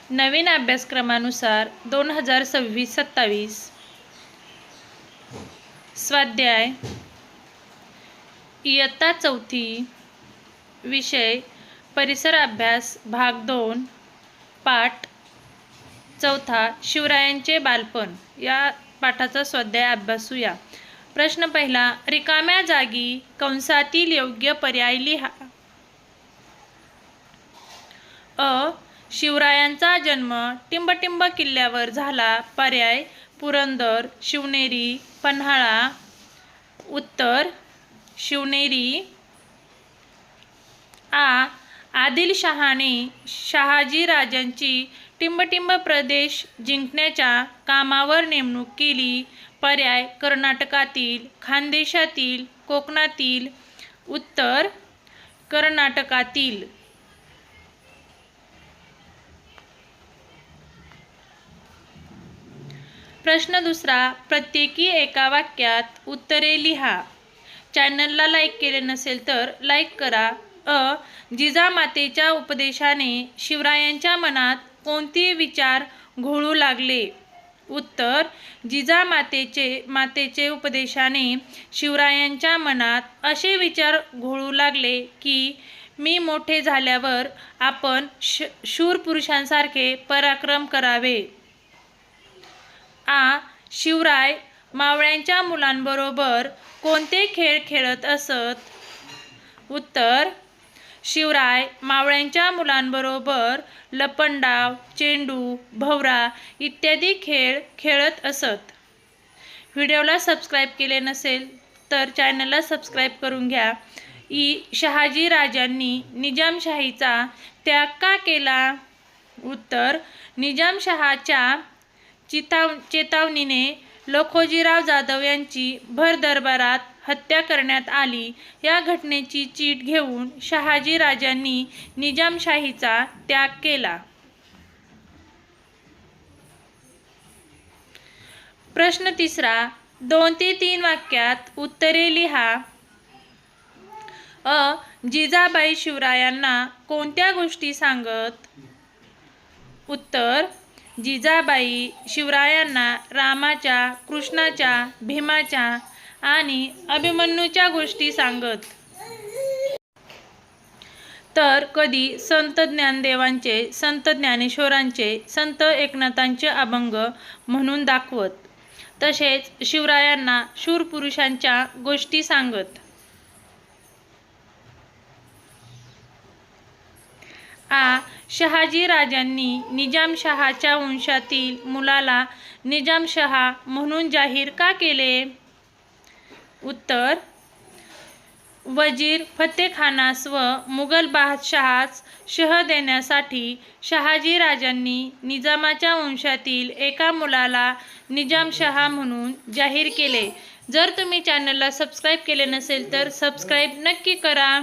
नवीन अभ्यासक्रमानुसार 2026-27 स्वाध्याय इयत्ता चौथी विषय परिसर अभ्यास भाग 2 पाठ चौथा शिवरायांचे बालपण या पाठाचा स्वाध्याय अभ्यासूया। प्रश्न पहिला, रिकाम्या जागी कंसातील योग्य पर्याय लिहा। अ. शिवरायांचा जन्म टिंबटिंब किल्ल्यावर झाला। पर्याय पुरंदर, शिवनेरी, पन्हाळा। उत्तर शिवनेरी। आ. आदिलशहाने शहाजीराजांची टिंबटिंब प्रदेश जिंकण्याच्या कामावर नेमणूक केली। पर्याय कर्नाटकातील, खानदेशातील, कोकणातील। उत्तर कर्नाटकातील। प्रश्न दुसरा, प्रत्येकी एका वाक्यात उत्तरे लिहा। चॅनलला लाईक केले नसेल तर लाईक करा। अ. जिजामातेच्या उपदेशाने शिवरायांच्या मनात कोणते विचार घोळू लागले? उत्तर जिजामातेचे उपदेशाने शिवरायांच्या मनात असे विचार घोळू लागले की मी मोठे झाल्यावर आपण शूर पुरुषांसारखे पराक्रम करावे। आ. शिवराय मावळ्यांच्या मुलांबरोबर कोणते खेळ खेळत असत? उत्तर शिवराय मावळ्यांच्या मुलांबरोबर लपंडाव, चेंडू, भवरा इत्यादी खेळ खेळत असत। व्हिडिओला सबस्क्राईब केले नसेल तर चॅनलला सबस्क्राईब करून घ्या। इ. शहाजीराजांनी निजामशाहीचा त्याग का केला? उत्तर निजामशहाच्या चेतावणीने लखोजीराव जाधव यांची भर दरबारात हत्या करण्यात आली। या घटनेची चीड घेऊन शहाजीराजांनी निजामशाहीचा त्याग केला। प्रश्न तिसरा, 2 ते 3 वाक्यात उत्तरे लिहा। अ. जिजाबाई शिवरायांना कोणत्या गोष्टी सांगत? उत्तर जिजाबाई शिवरायांना रामाच्या, कृष्णाच्या, भीमाच्या आणि अभिमन्यूच्या गोष्टी सांगत। तर कधी संत ज्ञानदेवांचे, संत ज्ञानेश्वरांचे, संत एकनाथांचे अभंग म्हणून दाखवत। तसेच शिवरायांना शूरपुरुषांच्या गोष्टी सांगत। आ. शहाजीराजांनी निजामशहाच्या वंशातील मुलाला निजामशहा म्हणून जाहीर का केले? उत्तर वजीर फत्तेखानास व मुघल बादशहास शह देण्यासाठी शहाजीराजांनी निजामाच्या वंशातील एका मुलाला निजामशहा म्हणून जाहीर केले। जर तुम्ही चॅनलला सबस्क्राईब केले नसेल तर सबस्क्राईब नक्की करा।